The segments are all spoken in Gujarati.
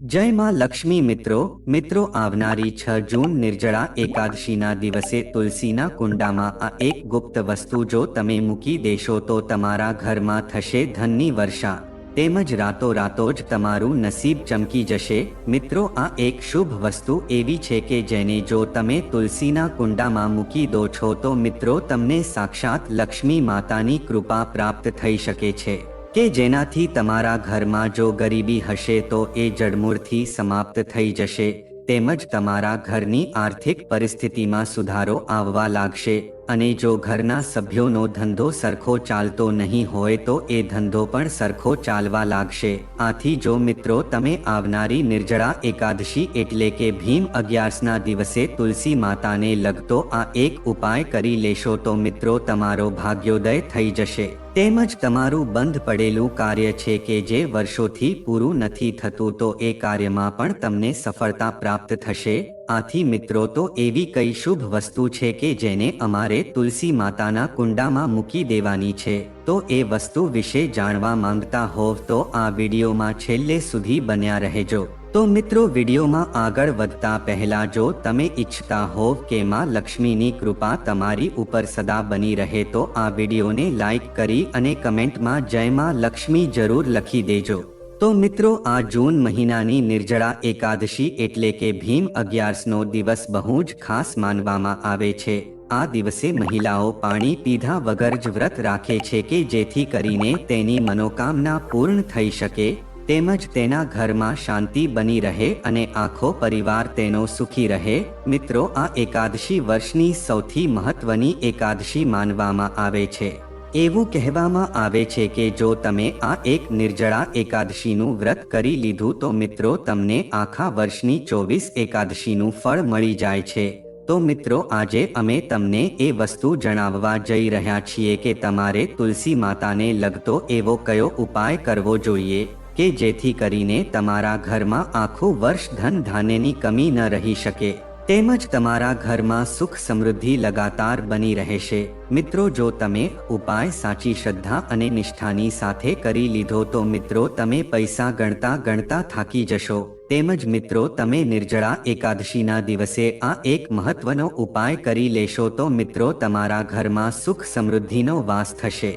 જય માં લક્ષ્મી મિત્રો આવનારી 6 જૂન નિર્જળા એકાદશીના દિવસે તુલસીના કુંડામાં આ એક ગુપ્ત વસ્તુ જો તમે મૂકી દેશો તો તમારા ઘરમાં થશે ધનની વર્ષા તેમજ રાતોરાતો જ તમારું નસીબ ચમકી જશે। મિત્રો આ એક શુભ વસ્તુ એવી છે કે જેને જો તમે તુલસીના કુંડામાં મૂકી દો છો તો મિત્રો તમને સાક્ષાત લક્ષ્મી માતાની કૃપા પ્રાપ્ત થઈ શકે છે કે જેનાથી તમારા ઘરમાં જો ગરીબી હશે તો એ જડમૂળથી સમાપ્ત થઈ જશે તેમજ તમારા ઘરની આર્થિક પરિસ્થિતિમાં સુધારો આવવા લાગશે અને જો ઘરના સભ્યોનો ધંધો સરખો ચાલતો નહીં હોય તો એ ધંધો પણ સરખો ચાલવા લાગશે। આથી જો મિત્રો તમે આવનારી નિર્જળા એકાદશી એટલે કે ભીમ 11ના દિવસે તુલસી માતાને લગતો આ એક ઉપાય કરી લેશો તો મિત્રો તમારો ભાગ્યોદય થઈ જશે તેમજ તમારું બંધ પડેલું કાર્ય છે કે જે વર્ષોથી પૂરું નથી થતું તો એ કાર્યમાં પણ તમને સફળતા પ્રાપ્ત થશે। આથી મિત્રો તો એવી કઈ શુભ વસ્તુ છે કે જેને અમારે તુલસી માતાના કુંડામાં મૂકી દેવાની છે તો એ વસ્તુ વિશે જાણવા માંગતા હોવ તો આ વિડીયોમાં છેલ્લે સુધી બન્યા રહેજો। તો મિત્રો વિડીયોમાં આગળ વધતા પહેલા જો તમે ઈચ્છતા હોવ કે માં લક્ષ્મીની કૃપા તમારી ઉપર સદા બની રહે તો આ વિડીયોને લાઈક કરી અને કમેન્ટમાં જય માં લક્ષ્મી જરૂર લખી દેજો। તો મિત્રો આ જૂન મહિનાની નિર્જળા એકાદશી એટલે કે ભીમ 11નો દિવસ બહુ જ ખાસ માનવામાં આવે છે। આ દિવસે મહિલાઓ પાણી પીધા વગર જ વ્રત રાખે છે કે જેથી કરીને તેની મનોકામના પૂર્ણ થઈ શકે તેમજ તેના ઘરમાં શાંતિ બની રહે અને આખો પરિવાર તેનો સુખી રહે। મિત્રો આ એકાદશી વર્ષની સૌથી મહત્વની એકાદશી માનવામાં આવે છે। એવું કહેવામાં આવે છે કે જો તમે આ એક નિર્જળા એકાદશીનું વ્રત કરી લીધું તો મિત્રો તમને આખા વર્ષની 24 એકાદશીનું ફળ મળી જાય છે। તો મિત્રો આજે અમે તમને એ વસ્તુ જણાવવા જઈ રહ્યા છીએ કે તમારે તુલસી માતાને લગતો એવો કયો ઉપાય કરવો જોઈએ કે જેથી કરીને તમારા ઘરમાં આખું વર્ષ ધન ધાન્યની કમી ન રહી શકે તેમજ તમારા ઘરમાં સુખ સમૃદ્ધિ લગાતાર બની રહેશે। મિત્રો જો તમે ઉપાય સાચી શ્રદ્ધા અને નિષ્ઠાની સાથે કરી લીધો તો મિત્રો તમે પૈસા ગણતા ગણતા થાકી જશો તેમજ મિત્રો તમે નિર્જળા એકાદશીના દિવસે આ એક મહત્વનો ઉપાય કરી લેશો તો મિત્રો તમારા ઘરમાં સુખ સમૃદ્ધિનો વાસ થશે।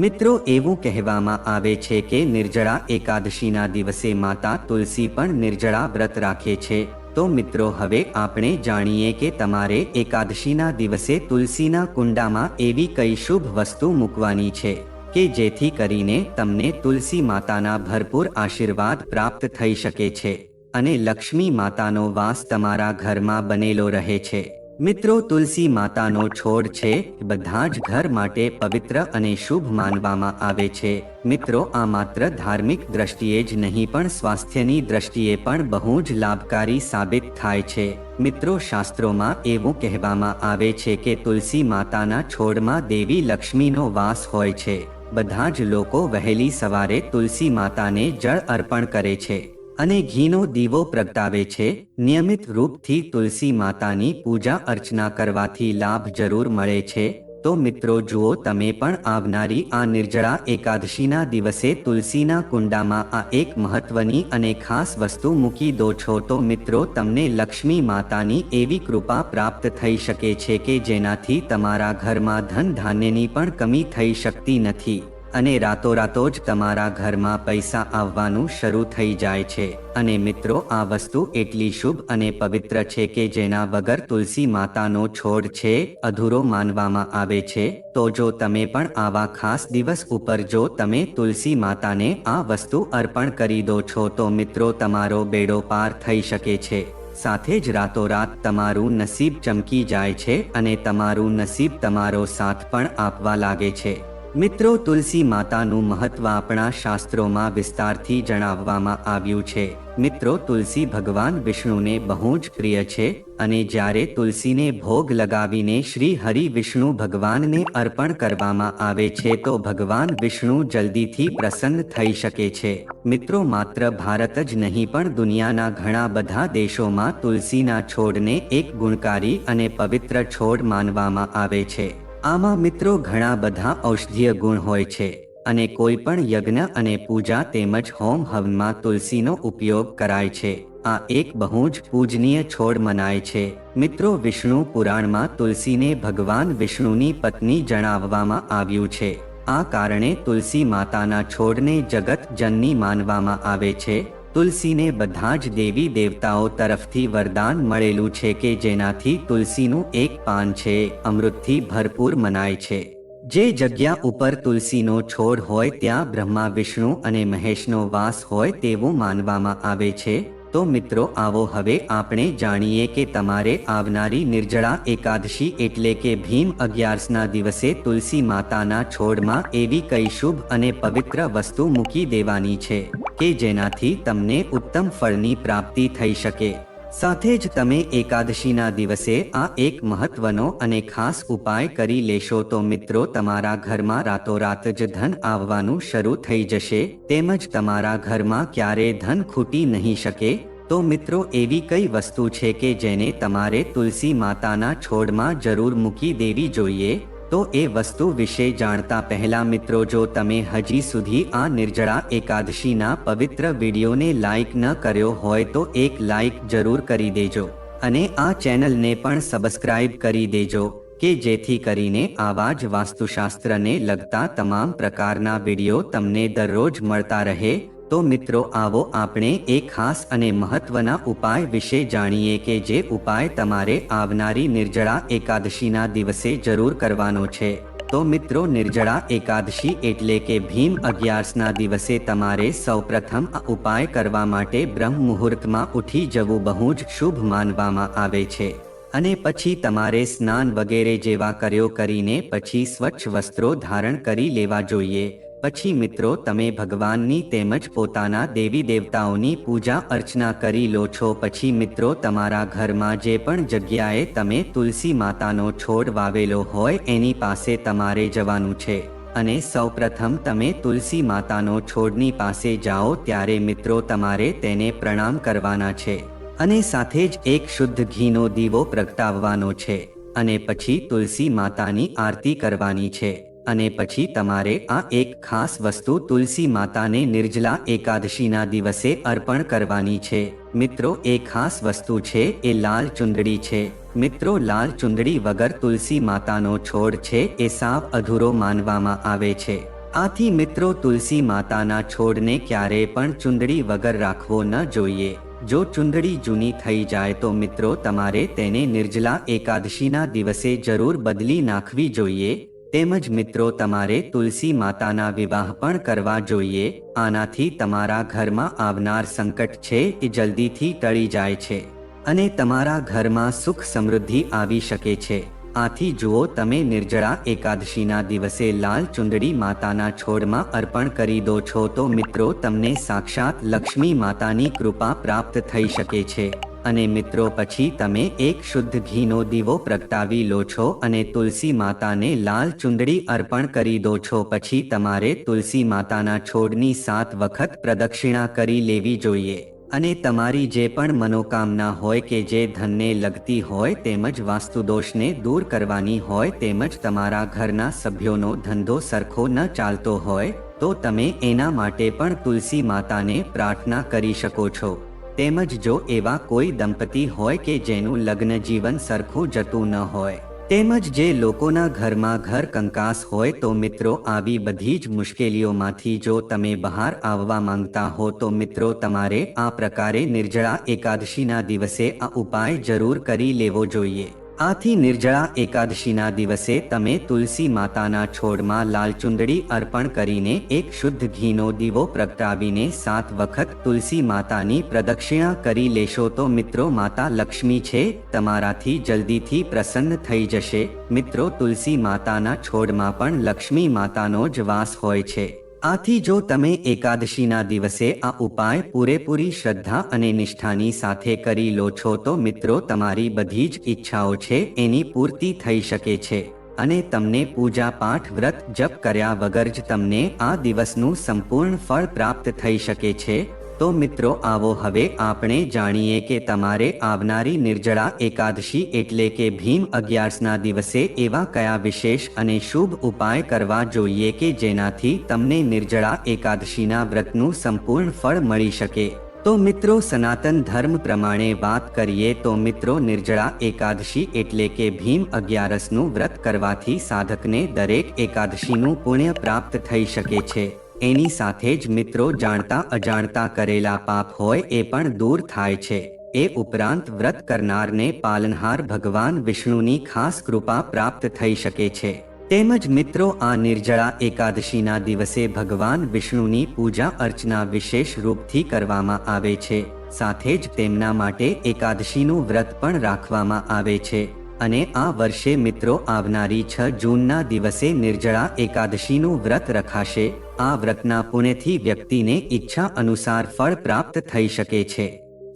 મિત્રો એવું કહેવામાં આવે છે કે નિર્જળા એકાદશીના દિવસે માતા તુલસી પણ નિર્જળા વ્રત રાખે છે। તો મિત્રો હવે આપણે જાણીએ કે તમારે એકાદશીના દિવસે તુલસીના કુંડામાં એવી કઈ શુભ વસ્તુ મૂકવાની છે કે જેથી કરીને તમને તુલસી માતાના ભરપૂર આશીર્વાદ પ્રાપ્ત થઈ શકે છે અને લક્ષ્મી માતાનો વાસ તમારા ઘરમાં બનેલો રહે છે। મિત્રો તુલસી માતાનો છોડ છે બધા જ ઘર માટે પવિત્ર અને શુભ માનવામાં આવે છે। મિત્રો આ માત્ર ધાર્મિક દ્રષ્ટિએ જ નહીં પણ સ્વાસ્થ્યની દ્રષ્ટિએ પણ બહુ જ લાભકારી સાબિત થાય છે। મિત્રો શાસ્ત્રોમાં એવું કહેવામાં આવે છે કે તુલસી માતાના છોડમાં દેવી લક્ષ્મીનો વાસ હોય છે। બધા જ લોકો વહેલી સવારે તુલસી માતાને જળ અર્પણ કરે છે અને ઘીનો દીવો પ્રગટાવે છે। નિયમિત રૂપથી તુલસી માતાની પૂજા અર્ચના કરવાથી લાભ જરૂર મળે છે। તો મિત્રો જુઓ તમે પણ આવનારી આ નિર્જળા એકાદશીના દિવસે તુલસીના કુંડામાં આ એક મહત્વની અને ખાસ વસ્તુ મૂકી દો છો તો મિત્રો તમને લક્ષ્મી માતાની એવી કૃપા પ્રાપ્ત થઈ શકે છે કે જેનાથી તમારા ઘરમાં ધન ધાન્યની પણ કમી થઈ શકતી નથી અને રાતોરાતો જ તમારા ઘરમાં પૈસા આવવાનું શરૂ થઈ જાય છે। અને મિત્રો આ વસ્તુ એટલી શુભ અને પવિત્ર છે કે જેના વગર તુલસી માતાનો છોડ છે અધૂરો માનવામાં આવે છે। તો જો તમે પણ આવા ખાસ દિવસ ઉપર જો તમે તુલસી માતાને આ વસ્તુ અર્પણ કરી દો છો તો મિત્રો તમારો બેડો પાર થઈ શકે છે સાથે જ રાતોરાત તમારું નસીબ ચમકી જાય છે અને તમારું નસીબ તમારો સાથ પણ આપવા લાગે છે। મિત્રો તુલસી માતાનું મહત્વ આપણા શાસ્ત્રોમાં વિસ્તારથી જણાવવામાં આવ્યું છે। મિત્રો તુલસી ભગવાન વિષ્ણુને બહુ જ પ્રિય છે અને જ્યારે તુલસીને ભોગ લગાવીને શ્રી હરિ વિષ્ણુ ભગવાનને અર્પણ કરવામાં આવે છે તો ભગવાન વિષ્ણુ જલ્દીથી પ્રસન્ન થઈ શકે છે। મિત્રો માત્ર ભારત જ નહીં પણ દુનિયાના ઘણા બધા દેશોમાં તુલસીના છોડને એક ગુણકારી અને પવિત્ર છોડ માનવામાં આવે છે। આમાં મિત્રો ઘણા બધા ઔષધીય ગુણ હોય છે। અને કોઈ પણ યજ્ઞ અને પૂજા તેમજ હોમ હવનમાં તુલસીનો ઉપયોગ કરાય છે. આ એક બહુ જ પૂજનીય છોડ મનાય છે. મિત્રો, વિષ્ણુ પુરાણમાં તુલસીને ભગવાન વિષ્ણુની પત્ની જણાવવામાં આવ્યું છે. આ કારણે તુલસી માતાના છોડને જગત જનની માનવામાં આવે છે. તુલસીને બધા જ દેવી દેવતાઓ તરફથી વરદાન મળેલું છે કે જેનાથી તુલસીનું એક પાન છે અમૃતથી ભરપૂર મનાય છે. જે જગ્યા ઉપર તુલસીનો છોડ હોય ત્યાં બ્રહ્મા, વિષ્ણુ અને મહેશનો વાસ હોય તેવું માનવામાં આવે છે. તો મિત્રો, આવો હવે આપણે જાણીએ કે તમારે આવનારી નિર્જળા એકાદશી એટલે કે ભીમ અગિયારસના દિવસે તુલસી માતાના છોડમાં એવી કઈ શુભ અને પવિત્ર વસ્તુ મૂકી દેવાની છે કે જેનાથી તમને ઉત્તમ ફળની પ્રાપ્તિ થઈ શકે. સાથે જ તમે એકાદશીના દિવસે આ એક મહત્વનો અને ખાસ ઉપાય કરી લેશો તો મિત્રો, તમારા ઘરમાં રાતોરાત જ ધન આવવાનું શરૂ થઈ જશે. તેમજ તમારા ઘરમાં ક્યારેય ધન ખૂટી નહીં શકે. તો મિત્રો, એવી કઈ વસ્તુ છે કે જેને તમારે તુલસી માતાના છોડમાં જરૂર મૂકી દેવી જોઈએ? તો એ વસ્તુ વિશે જાણતા પહેલા મિત્રો, જો તમે હજી સુધી આ નિર્જળા એકાદશીના પવિત્ર વિડીયોને લાઈક ન કર્યો હોય તો એક લાઈક જરૂર કરી દેજો અને આ ચેનલને પણ સબસ્ક્રાઇબ કરી દેજો કે જેથી કરીને આવા જ વાસ્તુશાસ્ત્રને લગતા તમામ પ્રકારના વિડીયો તમને દરરોજ મળતા રહે. તો મિત્રો, આવો આપણે એક ખાસ અને મહત્વના ઉપાય વિશે જાણીએ કે જે ઉપાય તમારે આવનારી નિર્જળા એકાદશીના દિવસે જરૂર કરવાનો છે. તો મિત્રો, નિર્જળા એકાદશી એટલે કે ભીમ અગિયારસના દિવસે તમારે સૌપ્રથમ આ ઉપાય કરવા માટે બ્રહ્મ મુહૂર્તમાં ઉઠી જવું બહુ જ શુભ માનવામાં આવે છે. અને પછી તમારે સ્નાન વગેરે જેવા કાર્યો કરીને પછી સ્વચ્છ વસ્ત્રો ધારણ કરી લેવા જોઈએ. પછી મિત્રો, તમે ભગવાનની તેમજ પોતાના દેવી દેવતાઓની પૂજા અર્ચના કરી લો છો. પછી મિત્રો, તમારા ઘરમાં જે પણ જગ્યાએ તમે તુલસી માતાનો છોડ વાવેલો હોય એની પાસે તમારે જવાનું છે અને સૌપ્રથમ તમે તુલસી માતાનો છોડની પાસે જાઓ ત્યારે મિત્રો, તમારે તેને પ્રણામ કરવાના છે અને સાથે જ એક શુદ્ધ ઘીનો દીવો પ્રગટાવવાનો છે અને પછી તુલસી માતાની આરતી કરવાની છે. અને પછી તમારે આ એક ખાસ વસ્તુ તુલસી માતાને નિર્જલા એકાદશીના દિવસે અર્પણ કરવાની છે. મિત્રો, એ ખાસ વસ્તુ છે એ લાલ ચુંદડી છે. મિત્રો, લાલ ચુંદડી વગર તુલસી માતાનો છોડ છે એ સાવ અધૂરો માનવામાં આવે છે. આથી મિત્રો, તુલસી માતાના છોડને ક્યારેય પણ ચુંદડી વગર રાખવો ન જોઈએ. જો ચુંદડી જૂની થઈ જાય તો મિત્રો, તમારે તેને નિર્જલા એકાદશીના દિવસે જરૂર બદલી નાખવી જોઈએ. તેમજ મિત્રો, તમારે તુલસી માતાના વિવાહ પણ કરવા જોઈએ. આનાથી તમારા ઘરમાં આવનાર સંકટ છે એ જલ્દીથી ટળી જાય છે અને તમારા ઘરમાં સુખ સમૃદ્ધિ આવી શકે છે. આથી જુઓ, તમે નિર્જળા એકાદશીના દિવસે લાલ ચુંદડી માતાના છોડમાં અર્પણ કરી દો છો તો મિત્રો, તમને સાક્ષાત લક્ષ્મી માતાની કૃપા પ્રાપ્ત થઈ શકે છે. અને મિત્રો, પછી તમે એક શુદ્ધ ઘીનો દીવો પ્રગટાવી લો છો અને તુલસી માતાને લાલ ચુંદડી અર્પણ કરી દો છો. પછી તમારે તુલસી માતાના છોડની 7 વખત પ્રદક્ષિણા કરી લેવી જોઈએ અને તમારી જે પણ મનોકામના હોય કે જે ધનને લગતી હોય તેમજ વાસ્તુદોષને દૂર કરવાની હોય તેમજ તમારા ઘરના સભ્યોનો ધંધો સરખો ન ચાલતો હોય તો તમે એના માટે પણ તુલસી માતાને પ્રાર્થના કરી શકો છો. તેમજ જો એવા કોઈ દંપતી હોય કે જેનું લગ્ન જીવન સરખું જતું ન હોય તેમજ જે લોકોના ઘરમાં ઘર કંકાસ હોય તો મિત્રો, આવી બધી જ મુશ્કેલીઓમાંથી જો તમે બહાર આવવા માંગતા હો તો મિત્રો, તમારે આ પ્રકારે નિર્જળા એકાદશીના દિવસે આ ઉપાય જરૂર કરી લેવો જોઈએ. આથી નિર્જળા એકાદશીના દિવસે તમે તુલસી માતાના છોડમાં લાલ ચુંદડી અર્પણ કરીને એક શુદ્ધ ઘીનો દીવો પ્રગટાવીને 7 વખત તુલસી માતાની પ્રદક્ષિણા કરી લેશો તો મિત્રો, માતા લક્ષ્મી છે તમારાથી જલ્દીથી પ્રસન્ન થઈ જશે. મિત્રો, તુલસી માતાના છોડમાં પણ લક્ષ્મી માતાનો જ વાસ હોય છે. આથી જો તમે એકાદશીના દિવસે આ ઉપાય પૂરેપૂરી શ્રદ્ધા અને નિષ્ઠાની સાથે કરી લો છો તો મિત્રો, તમારી બધી જ ઈચ્છાઓ છે એની પૂર્તિ થઈ શકે છે અને તમને પૂજા પાઠ વ્રત જપ કર્યા વગર જ તમને આ દિવસનું સંપૂર્ણ ફળ પ્રાપ્ત થઈ શકે છે. તો મિત્રો આવો હવે આપણે જાણીએ કે તમારે આવનારી નિર્જળા એકાદશી એટલે કે ભીમ 11ના દિવસે એવા કયા વિશેષ અને શુભ ઉપાય કરવા જોઈએ કે જેનાથી તમને નિર્જળા એકાદશીના વ્રતનું સંપૂર્ણ ફળ મળી શકે। તો મિત્રો સનાતન ધર્મ પ્રમાણે વાત કરીએ તો મિત્રો નિર્જળા એકાદશી એટલે કે ભીમ 11નું વ્રત કરવાથી સાધકને દરેક એકાદશીનું પુણ્ય પ્રાપ્ત થઈ શકે છે। એની સાથે જ મિત્રો જાણતા અજાણતા કરેલા પાપ હોય એ પણ દૂર થાય છે। એ ઉપરાંત વ્રત કરનારને પાલનહાર ભગવાન વિષ્ણુની ખાસ કૃપા પ્રાપ્ત થઈ શકે છે। તેમજ મિત્રો આ નિર્જળા એકાદશીના દિવસે ભગવાન વિષ્ણુની પૂજા અર્ચના વિશેષ રૂપથી કરવામાં આવે છે। સાથે જ તેમના માટે એકાદશીનું વ્રત પણ રાખવામાં આવે છે। અને આ વર્ષે મિત્રો આવનારી 6 જૂનના દિવસે નિર્જળા એકાદશીનું વ્રત રખાશે। આ વ્રતના પુણ્યથી વ્યક્તિને ઈચ્છા અનુસાર ફળ પ્રાપ્ત થઈ શકે છે।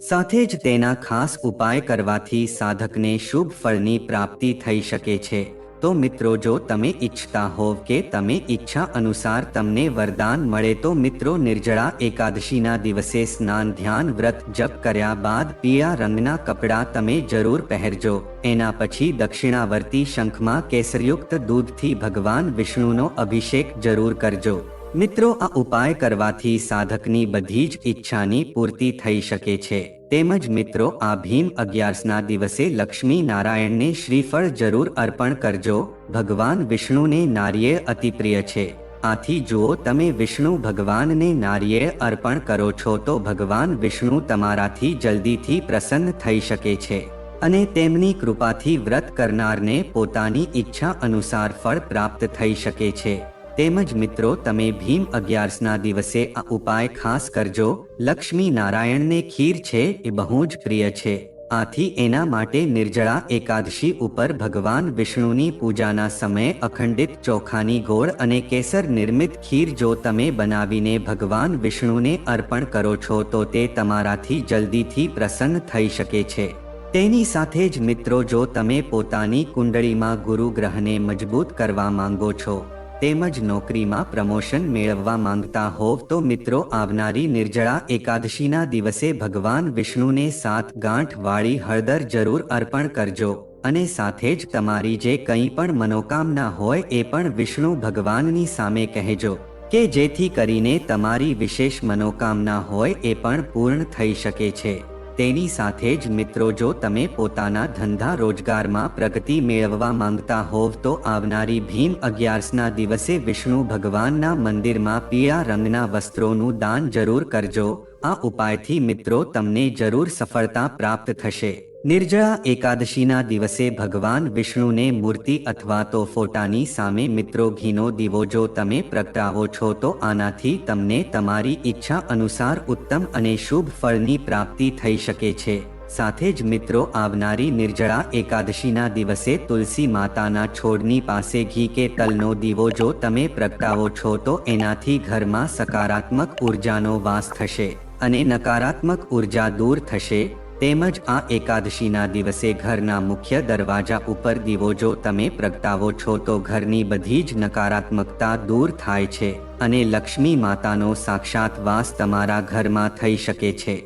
સાથે જ તેના ખાસ ઉપાય કરવાથી સાધકને શુભ ફળની પ્રાપ્તિ થઈ શકે છે। તો મિત્રો જો તમે ઈચ્છતા હોવ કે તમે ઈચ્છા અનુસાર તમને વરદાન મળે તો મિત્રો નિર્જળા એકાદશીના દિવસે સ્નાન ધ્યાન વ્રત જપ કર્યા બાદ પીળા રંગના કપડાં તમે જરૂર પહેરજો। એના પછી દક્ષિણાવર્તી શંખમાં કેસરયુક્ત દૂધથી ભગવાન વિષ્ણુનો અભિષેક જરૂર કરજો। મિત્રો આ ઉપાય કરવાથી સાધકની બધી જ ઈચ્છાની પૂર્તિ થઈ શકે છે। તેમજ મિત્રો આ ભીમ 11ના દિવસે લક્ષ્મી નારાયણને શ્રીફળ જરૂર અર્પણ કરજો। ભગવાન વિષ્ણુને નારિયેળ અતિ પ્રિય છે। આથી જુઓ તમે વિષ્ણુ ભગવાનને નારિયેળ અર્પણ કરો છો તો ભગવાન વિષ્ણુ તમારાથી જલ્દીથી પ્રસન્ન થઈ શકે છે અને તેમની કૃપાથી વ્રત કરનારને પોતાની ઈચ્છા અનુસાર ફળ પ્રાપ્ત થઈ શકે છે। તેમજ મિત્રો તમે ભીમ 11ના દિવસે આ ઉપાય ખાસ કરજો। લક્ષ્મી નારાયણને ખીર છે એ બહુ જ પ્રિય છે। આથી એના માટે નિર્જળા એકાદશી ઉપર ભગવાન વિષ્ણુની પૂજાના સમયે અખંડિત ચોખાની ગોળ અને કેસર નિર્મિત ખીર જો તમે બનાવીને ભગવાન વિષ્ણુને અર્પણ કરો છો તો તે તમારાથી જલ્દીથી પ્રસન્ન થઈ શકે છે। તેની સાથે જ મિત્રો જો તમે પોતાની કુંડળીમાં ગુરુ ગ્રહને મજબૂત કરવા માંગો છો તેમજ નોકરીમાં પ્રમોશન મેળવવા માંગતા હોવ તો મિત્રો આવનારી નિર્જળા એકાદશીના દિવસે ભગવાન વિષ્ણુને 7 ગાંઠ વાળી હળદર જરૂર અર્પણ કરજો અને સાથે જ તમારી જે કંઈ પણ મનોકામના હોય એ પણ વિષ્ણુ ભગવાનની સામે કહેજો કે જેથી કરીને તમારી વિશેષ મનોકામના હોય એ પણ પૂર્ણ થઈ શકે છે। તેની સાથે જ મિત્રો જો તમે પોતાના ધંધા રોજગારમાં પ્રગતિ મેળવવા માંગતા હોવ તો આવનારી ભીમ 11ના દિવસે વિષ્ણુ ભગવાનના મંદિરમાં પીળા રંગના વસ્ત્રોનું દાન જરૂર કરજો। આ ઉપાયથી મિત્રો તમને જરૂર સફળતા પ્રાપ્ત થશે। નિર્જળા એકાદશીના દિવસે ભગવાન વિષ્ણુને મૂર્તિ અથવા તો ફોટાની સામે મિત્રો ઘીનો દીવો જો તમે પ્રગટાવો છો તો આનાથી તમને તમારી ઈચ્છા અનુસાર ઉત્તમ અને શુભ ફળની પ્રાપ્તિ થઈ શકે છે। સાથે જ મિત્રો આવનારી નિર્જળા એકાદશીના દિવસે તુલસી માતાના છોડની પાસે ઘી કે તલનો દીવો જો તમે પ્રગટાવો છો તો એનાથી ઘરમાં સકારાત્મક ઉર્જાનો વાસ થશે અને નકારાત્મક ઉર્જા દૂર થશે। તેમજ આ એકાદશીના દિવસે ઘરના મુખ્ય દરવાજા ઉપર દીવો જો તમે પ્રગટાવો છો તો ઘરની બધી જ નકારાત્મકતા દૂર થાય છે અને લક્ષ્મી માતાનો સાક્ષાત વાસ તમારા ઘરમાં થઈ શકે છે।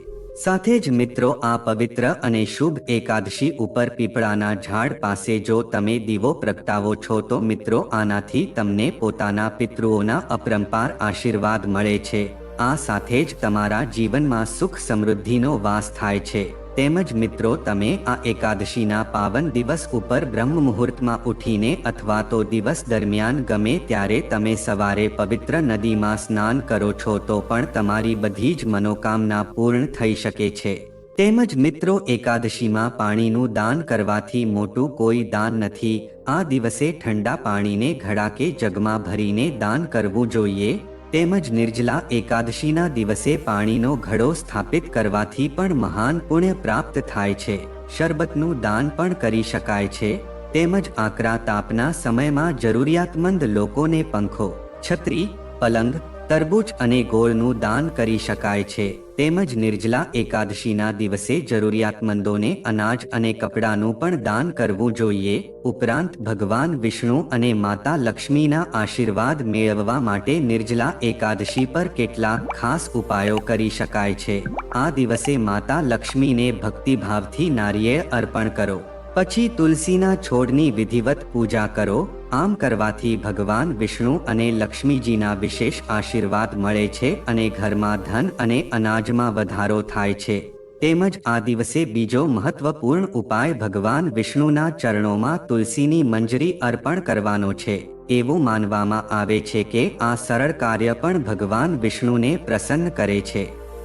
સાથે જ મિત્રો આ પવિત્ર અને શુભ એકાદશી ઉપર પીપળાના ઝાડ પાસે જો તમે દીવો પ્રગટાવો છો તો મિત્રો આનાથી તમને પોતાના પિતૃઓના અપરંપાર આશીર્વાદ મળે છે। આ સાથે જ તમારા જીવનમાં સુખ સમૃદ્ધિનો વાસ થાય છે। તેમજ મિત્રો તમે આ એકાદશીના પાવન દિવસ ઉપર બ્રહ્મ મુહૂર્તમાં ઉઠીને અથવા તો દિવસ દરમિયાન ગમે ત્યારે તમે સવારે પવિત્ર નદીમાં સ્નાન કરો છો તો પણ તમારી બધી જ મનોકામના પૂર્ણ થઈ શકે છે। તેમજ મિત્રો એકાદશીમાં પાણીનું દાન કરવાથી મોટું કોઈ દાન નથી। આ દિવસે ઠંડા પાણીને ઘડા કે જગમાં ભરીને દાન કરવું જોઈએ। તેમજ નિર્જલા એકાદશીના દિવસે પાણીનો ઘડો સ્થાપિત કરવાથી પણ મહાન પુણ્ય પ્રાપ્ત થાય છે। શરબતનું દાન પણ કરી શકાય છે। તેમજ આકરા તાપના સમયમાં જરૂરિયાતમંદ લોકોને પંખો, છત્રી, પલંગ, તરબૂચ અને ગોળનું દાન કરી શકાય છે. તેમજ નિર્જલા એકાદશીના દિવસે જરૂરિયાતમંદોને અનાજ અને કપડાનું પણ દાન કરવું જોઈએ. ઉપરાંત ભગવાન વિષ્ણુ અને માતા લક્ષ્મીના આશીર્વાદ મેળવવા માટે નિર્જલા એકાદશી પર કેટલાક ખાસ ઉપાયો કરી શકાય છે. આ દિવસે માતા લક્ષ્મીને ભક્તિભાવથી નારિયેળ અર્પણ કરો. પછી તુલસીના છોડની વિધિવત પૂજા કરો. આમ કરવાથી ભગવાન વિષ્ણુ અને લક્ષ્મીજીના વિશેષ આશીર્વાદ મળે છે અને ઘરમાં ધન અને અનાજમાં વધારો થાય છે. તેમજ આ દિવસે બીજો મહત્વપૂર્ણ ઉપાય ભગવાન વિષ્ણુના ચરણોમાં તુલસીની મંજરી અર્પણ કરવાનો છે. એવું માનવામાં આવે છે કે આ સરળ કાર્ય પણ ભગવાન વિષ્ણુને પ્રસન્ન કરે છે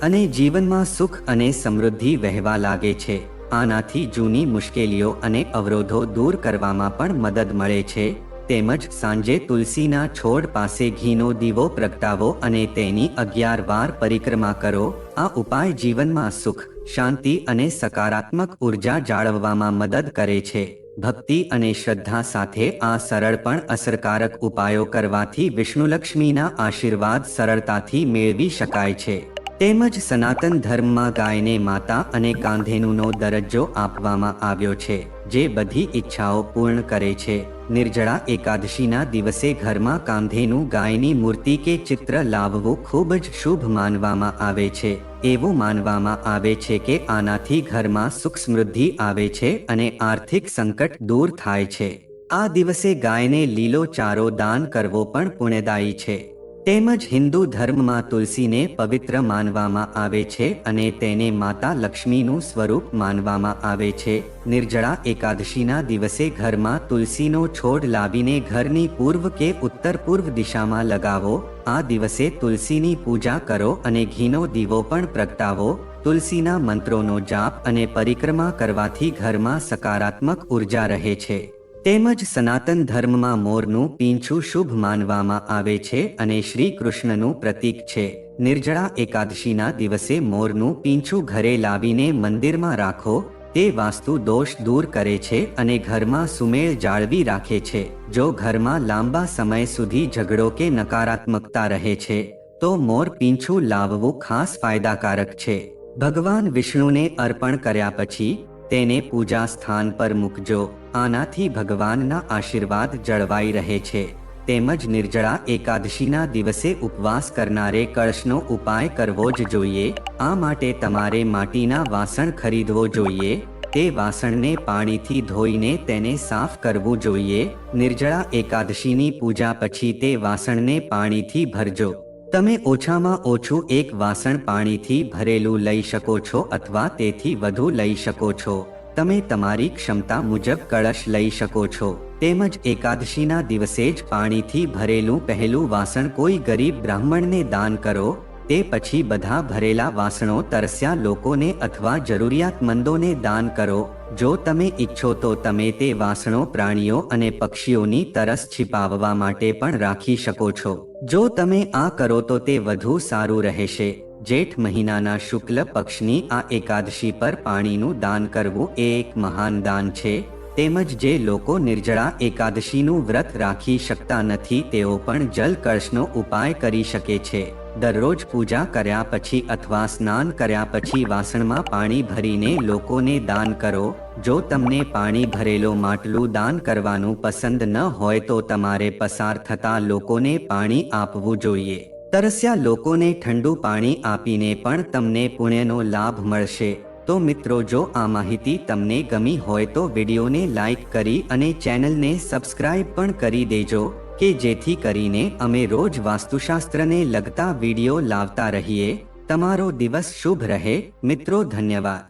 અને જીવનમાં સુખ અને સમૃદ્ધિ વહેવા લાગે છે. આનાથી જૂની મુશ્કેલીઓ અને અવરોધો દૂર કરવામાં પણ મદદ મળે છે. તેમજ સાંજે તુલસીના છોડ પાસે ઘીનો દીવો પ્રગટાવો અને તેની 11 વાર પરિક્રમા કરો. આ ઉપાય જીવનમાં સુખ, શાંતિ અને સકારાત્મક ઉર્જા જાળવવામાં મદદ કરે છે. ભક્તિ અને શ્રદ્ધા સાથે આ સરળ પણ અસરકારક ઉપાયો કરવાથી વિષ્ણુલક્ષ્મીના આશીર્વાદ સરળતાથી મેળવી શકાય છે. તેમજ સનાતન ધર્મમાં ગાયને માતા અને કાંધેનુનો દરજ્જો આપવામાં આવ્યો છે, જે બધી ઈચ્છાઓ પૂર્ણ કરે છે. નિર્જળા એકાદશીના દિવસે ઘરમાં કાંધેનું ગાયની મૂર્તિ કે ચિત્ર લાવવું ખૂબ જ શુભ માનવામાં આવે છે. એવું માનવામાં આવે છે કે આનાથી ઘરમાં સુખ સમૃદ્ધિ આવે છે અને આર્થિક સંકટ દૂર થાય છે. આ દિવસે ગાયને લીલો ચારો દાન કરવો પણ પુણ્યદાયી છે. તેમજ હિન્દુ ધર્મમાં તુલસીને પવિત્ર માનવામાં આવે છે અને તેને માતા લક્ષ્મીનું સ્વરૂપ માનવામાં આવે છે. નિર્જળા એકાદશીના દિવસે ઘરમાં તુલસીનો છોડ લાવીને ઘરની પૂર્વ કે ઉત્તર પૂર્વ દિશામાં લગાવો. આ દિવસે તુલસીની પૂજા કરો અને ઘીનો દીવો પણ પ્રગટાવો. તુલસીના મંત્રોનો જાપ અને પરિક્રમા કરવાથી ઘરમાં સકારાત્મક ઉર્જા રહે છે. તેમજ સનાતન ધર્મમાં મોરનું પીંછું શુભ માનવામાં આવે છે અને શ્રી કૃષ્ણનું પ્રતીક છે. નિર્જળા એકાદશીના દિવસે મોરનું પીંછું ઘરે લાવીને મંદિરમાં રાખો. તે વાસ્તુ દોષ દૂર કરે છે અને ઘરમાં સુમેળ જાળવી રાખે છે. જો ઘરમાં લાંબા સમય સુધી ઝઘડો કે નકારાત્મકતા રહે છે તો મોર પીંછું લાવવું ખાસ ફાયદાકારક છે. ભગવાન વિષ્ણુને અર્પણ કર્યા પછી તેને પૂજા સ્થાન પર મૂકજો. આનાથી ભગવાનના આશીર્વાદ જળવાઈ રહે છે. તેમજ નિર્જળા એકાદશીના દિવસે ઉપવાસ કરનારે કળશનો ઉપાય કરવો જ જોઈએ. આ માટે તમારે માટીના વાસણ ખરીદવો જોઈએ. તે વાસણને પાણીથી ધોઈને તેને સાફ કરવું જોઈએ. નિર્જળા એકાદશીની પૂજા પછી તે વાસણને પાણીથી ભરજો. તમે ઓછામાં ઓછું એક વાસણ પાણીથી ભરેલું લઈ શકો છો અથવા તેથી વધુ લઈ શકો છો. તમે તમારી ક્ષમતા મુજબ કળશ લઈ શકો છો. તેમજ એકાદશીના દિવસે જ પાણીથી ભરેલું પહેલું વાસણ કોઈ ગરીબ બ્રાહ્મણને દાન કરો. તે પછી બધા ભરેલા વાસણો તરસ્યા લોકોને અથવા જરૂરિયાતમંદોને દાન કરો. જો તમે ઈચ્છો તો તમે તે વાસણો પ્રાણીઓ અને પક્ષીઓની તરસ છિપાવવા માટે પણ રાખી શકો છો. જો તમે આ કરો તો તે વધુ સારું રહેશે. જેઠ મહિનાના શુક્લ પક્ષની આ એકાદશી પર પાણીનું દાન કરવું એ એક મહાન દાન છે. તેમજ જે લોકો નિર્જળા એકાદશીનું વ્રત રાખી શકતા નથી તેઓ પણ જલ કળશનો ઉપાય કરી શકે છે. દરરોજ પૂજા કર્યા પછી અથવા સ્નાન કર્યા પછી વાસણમાં પાણી ભરીને લોકોને દાન કરો. જો તમને પાણી ભરેલો માટલું દાન કરવાનું પસંદ ન હોય તો તમારે પસાર થતા લોકોને પાણી આપવું જોઈએ. તરસ્યા લોકોને ઠંડુ પાણી આપીને પણ તમને પુણ્યનો લાભ મળશે. તો મિત્રો, જો આ માહિતી તમને ગમી હોય તો વિડીયોને લાઈક કરી અને ચેનલને સબસ્ક્રાઇબ પણ કરી દેજો કે જેથી કરીને અમે રોજ વાસ્તુશાસ્ત્રને લગતા વિડીયો લાવતા રહીએ. તમારો દિવસ શુભ રહે. મિત્રો, ધન્યવાદ.